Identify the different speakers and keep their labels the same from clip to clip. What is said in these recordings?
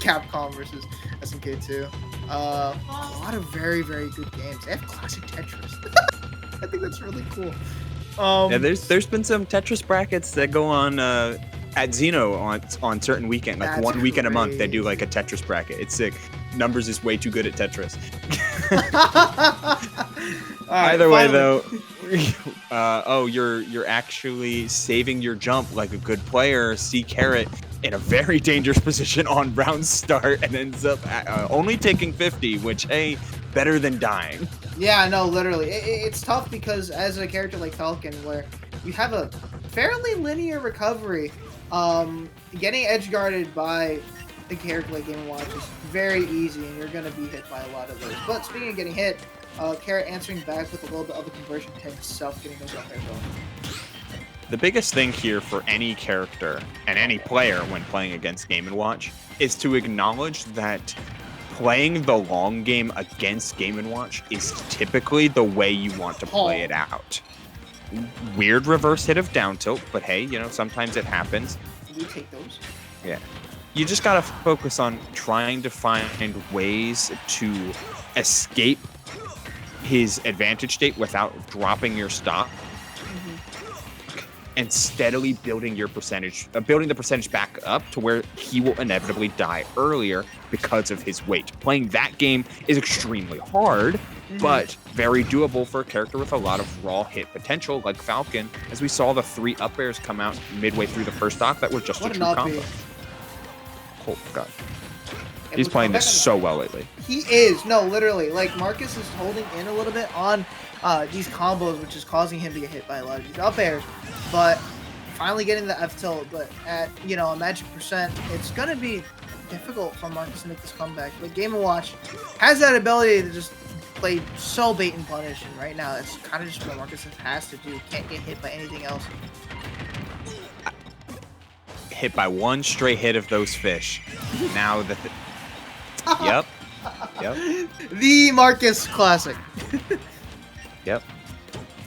Speaker 1: Capcom versus SNK2. A lot of very, very good games. They have classic Tetris. I think that's really cool.
Speaker 2: Yeah, there's been some Tetris brackets that go on at Xeno on certain weekend, like one weekend a month. They do like a Tetris bracket. It's sick. Numbers is way too good at Tetris. Either way, though, you're actually saving your jump like a good player. Ccarrot in a very dangerous position on round start and ends up only taking 50, which, hey, better than dying.
Speaker 1: Yeah, no, literally. It's tough because as a character like Falcon, where you have a fairly linear recovery, getting edge guarded by a character like Game & Watch is very easy, and you're going to be hit by a lot of those. But speaking of getting hit, Ccarrot answering back with a little bit of a conversion to himself, getting those up there going.
Speaker 2: The biggest thing here for any character and any player when playing against Game & Watch is to acknowledge that playing the long game against Game & Watch is typically the way you want to play it out. Weird reverse hit of down tilt, but hey, you know, sometimes it happens.
Speaker 1: You take those.
Speaker 2: Yeah. You just gotta focus on trying to find ways to escape his advantage state without dropping your stock. And steadily building your percentage, building the percentage back up to where he will inevitably die earlier because of his weight. Playing that game is extremely hard, but very doable for a character with a lot of raw hit potential, like Falcon, as we saw the 3 up airs come out midway through the first stock that were just a true combo. Oh, God. He's playing this so well lately.
Speaker 1: He is. No, literally. Like, Marcus is holding in a little bit on these combos, which is causing him to get hit by a lot of these up airs. But finally getting the F tilt, but at, you know, a magic percent, it's going to be difficult for Marcus to make this comeback. But Game & Watch has that ability to just play so bait and punish, and right now it's kind of just what Marcus has to do. Can't get hit by anything else.
Speaker 2: Hit by one stray hit of those fish. Now that Yep.
Speaker 1: The Marcus classic.
Speaker 2: Yep.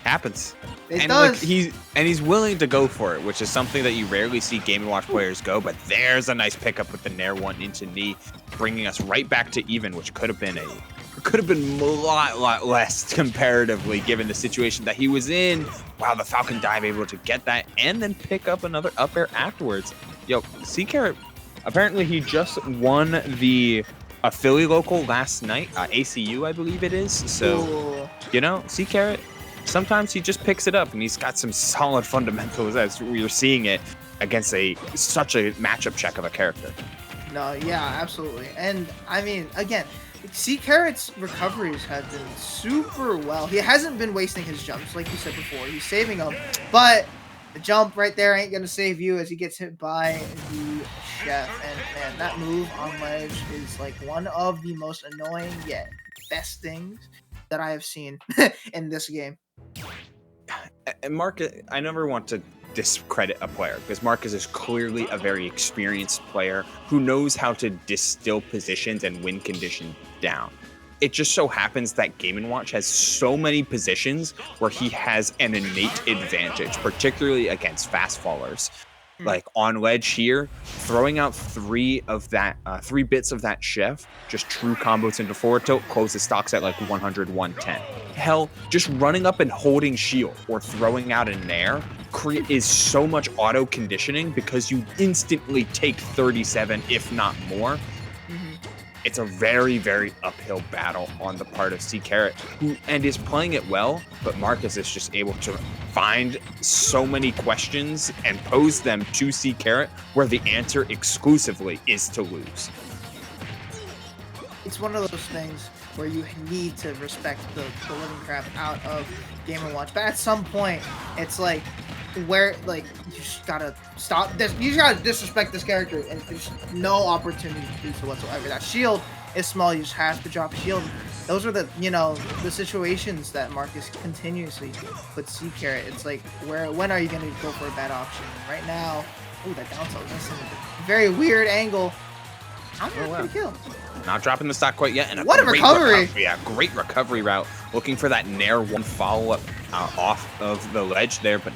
Speaker 2: Happens.
Speaker 1: It does.
Speaker 2: Like, he's willing to go for it, which is something that you rarely see Game & Watch players go. But there's a nice pickup with the Nair 1 into knee, bringing us right back to even, which could have been a lot less comparatively given the situation that he was in. Wow, the Falcon dive able to get that and then pick up another up air afterwards. Yo, Ccarrot, apparently he just won the Philly local last night, ACU I believe it is. So, you know, Ccarrot, sometimes he just picks it up, and he's got some solid fundamentals as we're seeing it against such a matchup check of a character.
Speaker 1: No, yeah, absolutely. And, I mean, again, Ccarrot's recoveries have been super well. He hasn't been wasting his jumps, like you said before. He's saving them, but the jump right there ain't going to save you as he gets hit by the chef. And, man, that move on ledge is, like, one of the most annoying yet best things that I have seen in this game.
Speaker 2: And Marcus, I never want to discredit a player because Marcus is clearly a very experienced player who knows how to distill positions and win condition down. It just so happens that Game & Watch has so many positions where he has an innate advantage, particularly against fast fallers. Like on ledge here, throwing out 3 bits of that chef, just true combos into forward tilt, closes stocks at like 100, 110. Hell, just running up and holding shield or throwing out a nair is so much auto conditioning because you instantly take 37, if not more. It's a very, very uphill battle on the part of Ccarrot, who is playing it well, but Marcus is just able to find so many questions and pose them to Ccarrot where the answer exclusively is to lose.
Speaker 1: It's one of those things where you need to respect the living crap out of Game & Watch, but at some point, it's like, where, like, you just gotta stop this. You just gotta disrespect this character, and there's no opportunity to do so whatsoever. That shield is small. You just have to drop shield. Those are the, you know, the situations that Marcus continuously puts Ccarrot. It's like, when are you gonna go for a bad option? Right now, oh, that down tilt, that's a very weird angle. I'm gonna kill.
Speaker 2: Not dropping the stock quite yet, and
Speaker 1: what a recovery!
Speaker 2: Yeah, great recovery route. Looking for that Nair 1 follow-up off of the ledge there, but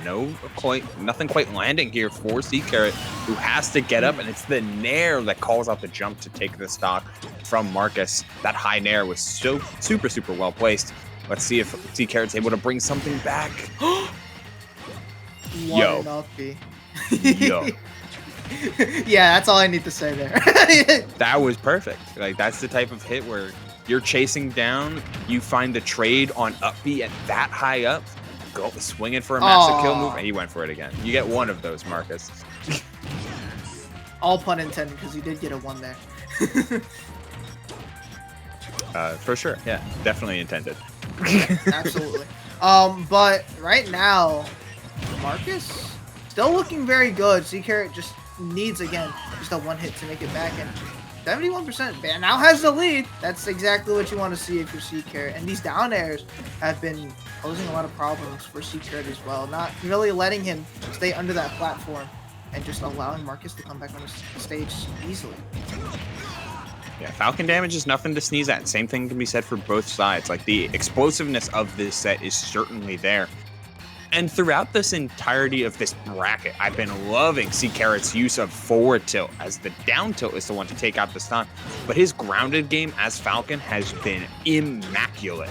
Speaker 2: nothing quite landing here for Ccarrot, who has to get up, and it's the nair that calls out the jump to take the stock from Marcus. That high nair was so super well placed. Let's see if Ccarrot's able to bring something back. Yo. Yo.
Speaker 1: Yeah, that's all I need to say there.
Speaker 2: That was perfect. Like, that's the type of hit where you're chasing down, you find the trade on up B at that high up, go swinging for a massive kill move, and he went for it again. You get one of those, Marcus.
Speaker 1: All pun intended, because you did get a 1 there.
Speaker 2: For sure, yeah, definitely intended.
Speaker 1: Absolutely. But right now, Marcus still looking very good. Ccarrot just needs, again, just a 1 hit to make it back, and 71% now has the lead. That's exactly what you want to see if you're Ccarrot. And these down airs have been posing a lot of problems for Ccarrot as well. Not really letting him stay under that platform and just allowing Marcus to come back on the stage easily.
Speaker 2: Yeah, Falcon damage is nothing to sneeze at. Same thing can be said for both sides. Like, the explosiveness of this set is certainly there. And throughout this entirety of this bracket, I've been loving Ccarrot's use of forward tilt, as the down tilt is the one to take out the stock. But his grounded game as Falcon has been immaculate.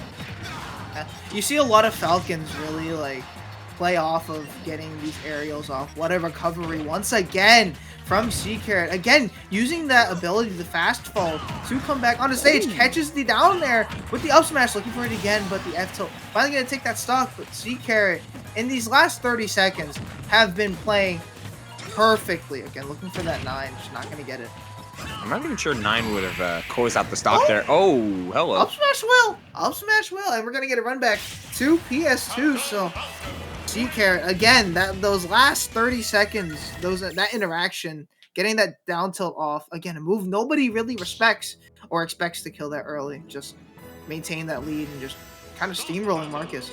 Speaker 1: You see a lot of Falcons really like play off of getting these aerials off. What a recovery once again from Ccarrot. Again, using that ability, the fast fall, to come back on the stage, catches the down there with the up smash, looking for it again, but the F tilt finally gonna take that stock. But Ccarrot, in these last 30 seconds, have been playing perfectly. Again, looking for that 9, just not gonna get it.
Speaker 2: I'm not even sure 9 would have closed out the stock there. Oh, hello.
Speaker 1: Up smash will! Up smash will! And we're gonna get a run back to PS2, so Ccarrot, again, those last 30 seconds, that interaction, getting that down tilt off, again, a move nobody really respects or expects to kill that early. Just maintain that lead and just kind of steamrolling Marcus.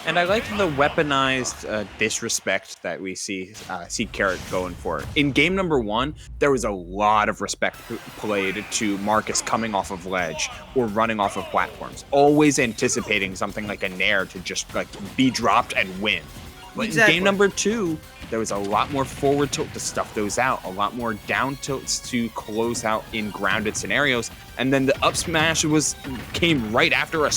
Speaker 2: And I like the weaponized disrespect that we see Ccarrot going for. In game number 1, there was a lot of respect played to Marcus coming off of ledge or running off of platforms, always anticipating something like a nair to just like be dropped and win. But in game number 2, there was a lot more forward tilt to stuff those out, a lot more down tilts to close out in grounded scenarios, and then the up smash came right after a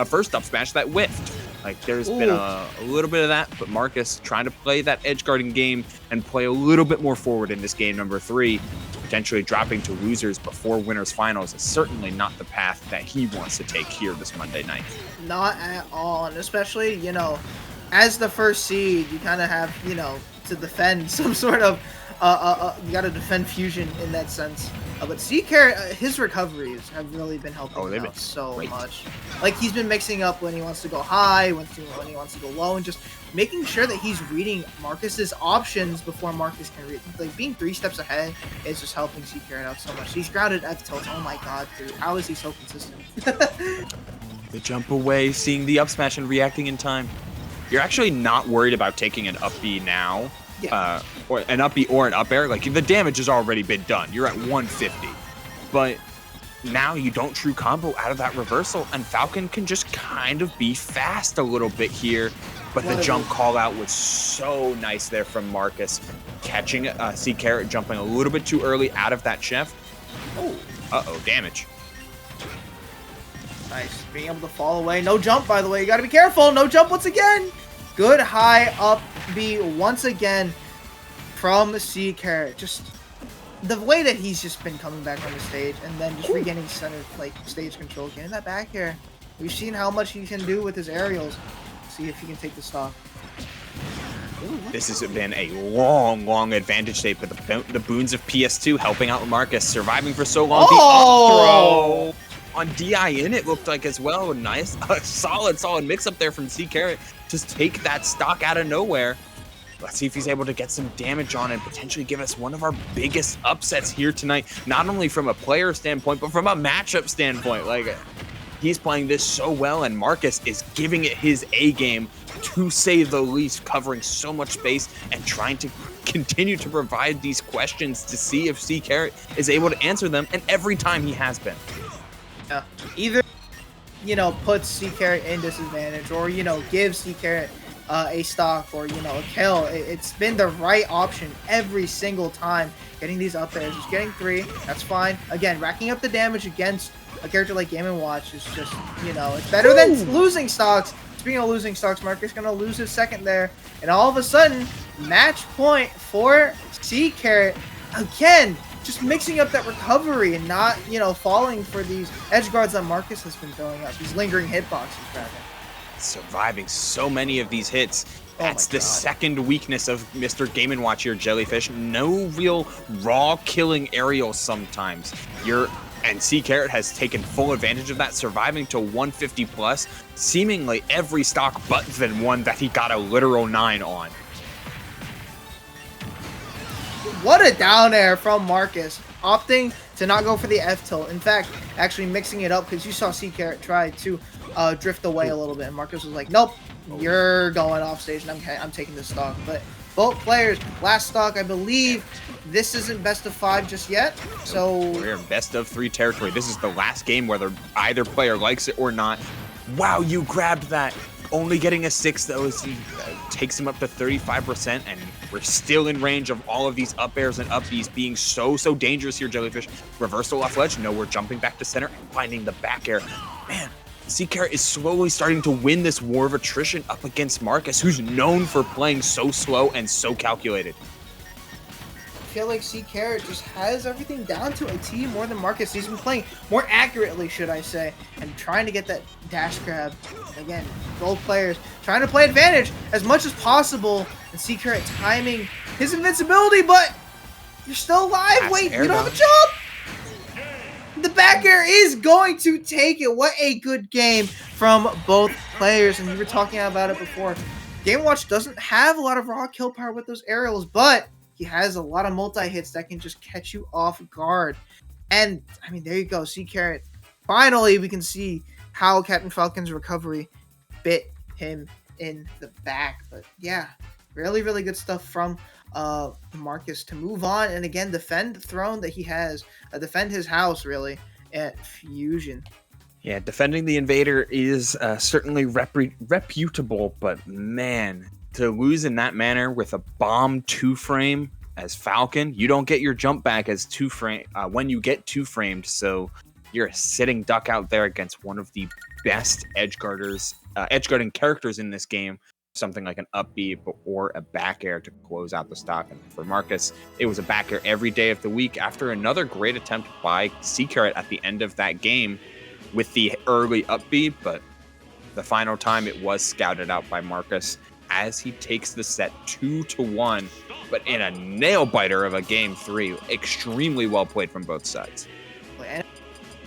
Speaker 2: first up smash that whiffed. Like, there's been a little bit of that, but Marcus trying to play that edge guarding game and play a little bit more forward in this game number 3, potentially dropping to losers before winners finals is certainly not the path that he wants to take here this Monday night.
Speaker 1: Not at all, and especially, you know, as the first seed, you kind of have, you know, to defend some sort of, you got to defend Fusion in that sense. But Ccarrot, his recoveries have really been helping him out so much. Like, he's been mixing up when he wants to go high, when he wants to go low, and just making sure that he's reading Marcus's options before Marcus can read. Like, being 3 steps ahead is just helping Ccarrot out so much. He's grounded F tilts. Oh my god, dude. How is he so consistent?
Speaker 2: The jump away, seeing the up smash and reacting in time. You're actually not worried about taking an up B now. Yeah. Or an up B or an up air. Like, the damage has already been done. You're at 150. But now you don't true combo out of that reversal, and Falcon can just kind of be fast a little bit here. But the jump call out was so nice there from Marcus, catching Ccarrot jumping a little bit too early out of that chef. Oh, damage.
Speaker 1: Nice, being able to fall away. No jump, by the way. You got to be careful. No jump once again. Good high up B once again from Ccarrot. Just the way that he's just been coming back on the stage and then just regaining center, like, stage control, getting that back here. We've seen how much he can do with his aerials. See if he can take the stock.
Speaker 2: This has been a long advantage state, but the boons of PS2 helping out Marcus, surviving for so long. The up throw on DI in it looked like as well. Nice, solid mix-up there from Ccarrot. Just take that stock out of nowhere. Let's see if he's able to get some damage on and potentially give us one of our biggest upsets here tonight. Not only from a player standpoint, but from a matchup standpoint. Like, he's playing this so well, and Marcus is giving it his A game, to say the least, covering so much space and trying to continue to provide these questions to see if Ccarrot is able to answer them, and every time he has been.
Speaker 1: Yeah. Either puts Ccarrot in disadvantage, or gives Ccarrot a stock, or a kill. It's been the right option every single time. Getting these up airs, just getting 3, that's fine. Again, racking up the damage against a character like Game & Watch is just, it's better than losing stocks. Speaking of losing stocks, Marcus gonna lose his second there, and all of a sudden, match point for Ccarrot. Again, just mixing up that recovery and not, falling for these edge guards that Marcus has been throwing up, these lingering hitboxes, rather.
Speaker 2: Surviving so many of these hits. That's the second weakness of Mr. Game & Watch here, Jellyfish. No real raw killing aerials sometimes. And Ccarrot has taken full advantage of that, surviving to 150 plus, seemingly every stock but the one that he got a literal 9 on.
Speaker 1: What a down air from Marcus, opting to not go for the F tilt. In fact, actually mixing it up, because you saw Ccarrot try to drift away a little bit, and Marcus was like, nope, you're going off stage, and I'm taking this stock. But both players, last stock, I believe this isn't best of 5 just yet, so
Speaker 2: we're in best of 3 territory. This is the last game, whether either player likes it or not. Wow, you grabbed that. Only getting a 6 though, takes him up to 35%, and we're still in range of all of these up airs and up Bs being so dangerous here, Jellyfish. Reversal off ledge. No, we're jumping back to center and finding the back air. Man, Ccarrot is slowly starting to win this war of attrition up against Marcus, who's known for playing so slow and so calculated.
Speaker 1: I feel like Ccarrot just has everything down to a T more than Marcus. He's been playing more accurately, should I say, and trying to get that dash grab. Again, both players trying to play advantage as much as possible, and Ccarrot timing his invincibility, but you're still alive. Wait, you don't have a jump? The back air is going to take it. What a good game from both players, and we were talking about it before. Game Watch doesn't have a lot of raw kill power with those aerials, but he has a lot of multi-hits that can just catch you off guard. And, I mean, there you go. Ccarrot. Finally, we can see how Captain Falcon's recovery bit him in the back. But, yeah, really, really good stuff from Marcus to move on. And, again, defend the throne that he has. Defend his house, really, at Fusion.
Speaker 2: Yeah, defending the Invader is certainly reputable, but, man, to lose in that manner with a bomb 2-frame as Falcon, you don't get your jump back as 2-frame when you get 2-framed, so you're a sitting duck out there against one of the best edge guarding characters in this game. Something like an up B or a back air to close out the stock. And for Marcus, it was a back air every day of the week after another great attempt by Ccarrot at the end of that game with the early up B, but the final time it was scouted out by Marcus as he takes the set 2-1, but in a nail biter of a game 3. Extremely well played from both sides.
Speaker 1: And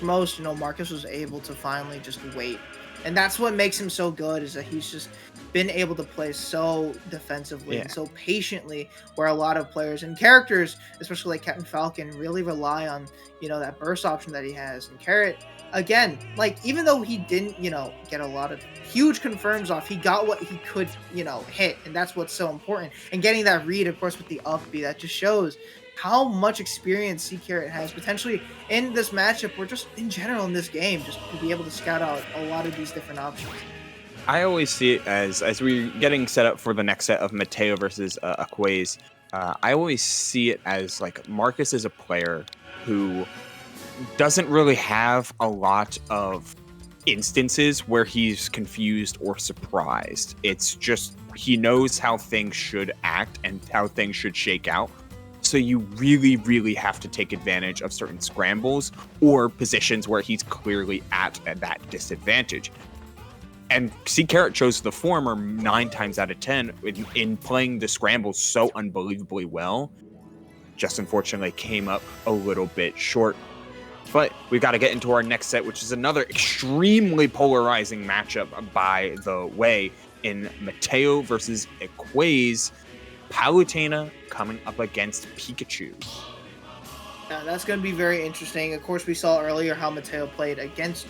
Speaker 1: most, Marcus was able to finally just wait. And that's what makes him so good, is that he's just been able to play so defensively and so patiently, where a lot of players and characters, especially like Captain Falcon, really rely on, that burst option that he has. And Ccarrot, again, like, even though he didn't, get a lot of huge confirms off, he got what he could, hit, and that's what's so important. And getting that read, of course, with the up B, that just shows how much experience Ccarrot has potentially in this matchup, or just in general in this game, just to be able to scout out a lot of these different options.
Speaker 2: I always see it as we're getting set up for the next set of Mateo versus Aquaze. I always see it as like Marcus is a player who doesn't really have a lot of instances where he's confused or surprised. It's just he knows how things should act and how things should shake out. So you really, really have to take advantage of certain scrambles or positions where he's clearly at that disadvantage. And Ccarrot chose the former 9 times out of 10 in playing the scrambles so unbelievably well. Just unfortunately came up a little bit short. But we've got to get into our next set, which is another extremely polarizing matchup by the way, in Mateo versus Aquaze. Palutena coming up against Pikachu.
Speaker 1: Yeah, that's going to be very interesting. Of course, we saw earlier how Mateo played against